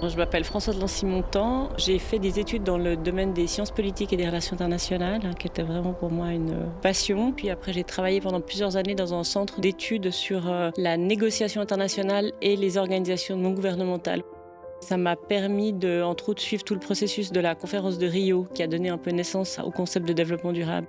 Je m'appelle Françoise Lancy-Montan. J'ai fait des études dans le domaine des sciences politiques et des relations internationales, qui était vraiment pour moi une passion. Puis après, j'ai travaillé pendant plusieurs années dans un centre d'études sur la négociation internationale et les organisations non gouvernementales. Ça m'a permis de, entre autres, suivre tout le processus de la conférence de Rio, qui a donné un peu naissance au concept de développement durable.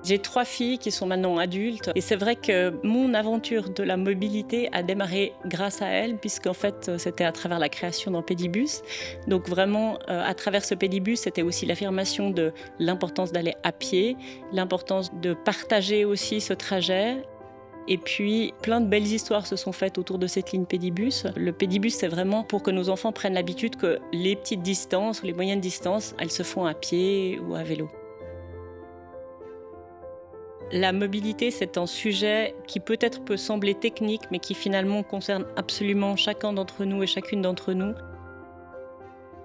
J'ai 3 filles qui sont maintenant adultes et c'est vrai que mon aventure de la mobilité a démarré grâce à elles puisqu'en fait, c'était à travers la création d'un pédibus. Donc vraiment, à travers ce pédibus, c'était aussi l'affirmation de l'importance d'aller à pied, l'importance de partager aussi ce trajet. Et puis, plein de belles histoires se sont faites autour de cette ligne pédibus. Le pédibus, c'est vraiment pour que nos enfants prennent l'habitude que les petites distances ou les moyennes distances, elles se font à pied ou à vélo. La mobilité, c'est un sujet qui peut-être peut sembler technique, mais qui finalement concerne absolument chacun d'entre nous et chacune d'entre nous.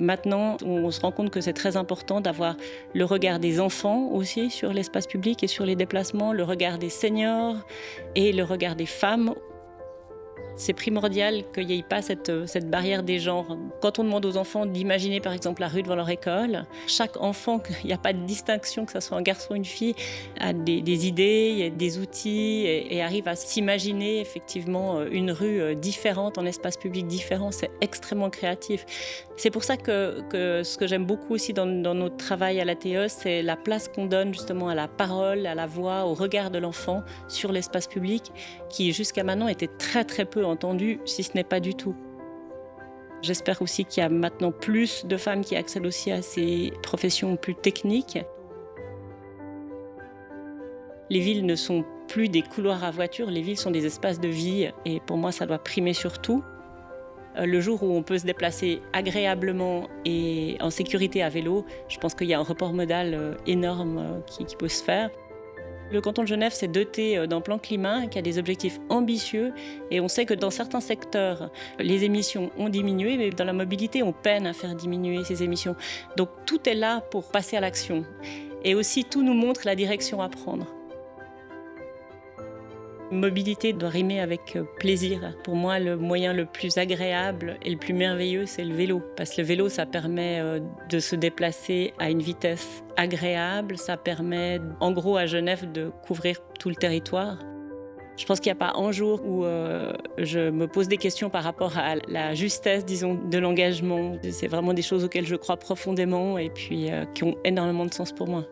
Maintenant, on se rend compte que c'est très important d'avoir le regard des enfants aussi sur l'espace public et sur les déplacements, le regard des seniors et le regard des femmes. C'est primordial qu'il n'y ait pas cette barrière des genres. Quand on demande aux enfants d'imaginer par exemple la rue devant leur école, chaque enfant, il n'y a pas de distinction, que ce soit un garçon ou une fille, a des idées, il y a des outils et arrive à s'imaginer effectivement une rue différente, un espace public différent. C'est extrêmement créatif. C'est pour ça que ce que j'aime beaucoup aussi dans notre travail à l'ATE, c'est la place qu'on donne justement à la parole, à la voix, au regard de l'enfant sur l'espace public, qui jusqu'à maintenant était très très peu entendu, si ce n'est pas du tout. J'espère aussi qu'il y a maintenant plus de femmes qui accèdent aussi à ces professions plus techniques. Les villes ne sont plus des couloirs à voitures, les villes sont des espaces de vie et pour moi ça doit primer sur tout. Le jour où on peut se déplacer agréablement et en sécurité à vélo, je pense qu'il y a un report modal énorme qui peut se faire. Le canton de Genève s'est doté d'un plan climat qui a des objectifs ambitieux et on sait que dans certains secteurs, les émissions ont diminué, mais dans la mobilité, on peine à faire diminuer ces émissions. Donc tout est là pour passer à l'action. Et aussi, tout nous montre la direction à prendre. Mobilité doit rimer avec plaisir. Pour moi, le moyen le plus agréable et le plus merveilleux, c'est le vélo. Parce que le vélo, ça permet de se déplacer à une vitesse agréable. Ça permet, en gros, à Genève, de couvrir tout le territoire. Je pense qu'il n'y a pas un jour où je me pose des questions par rapport à la justesse, disons, de l'engagement. C'est vraiment des choses auxquelles je crois profondément et puis qui ont énormément de sens pour moi.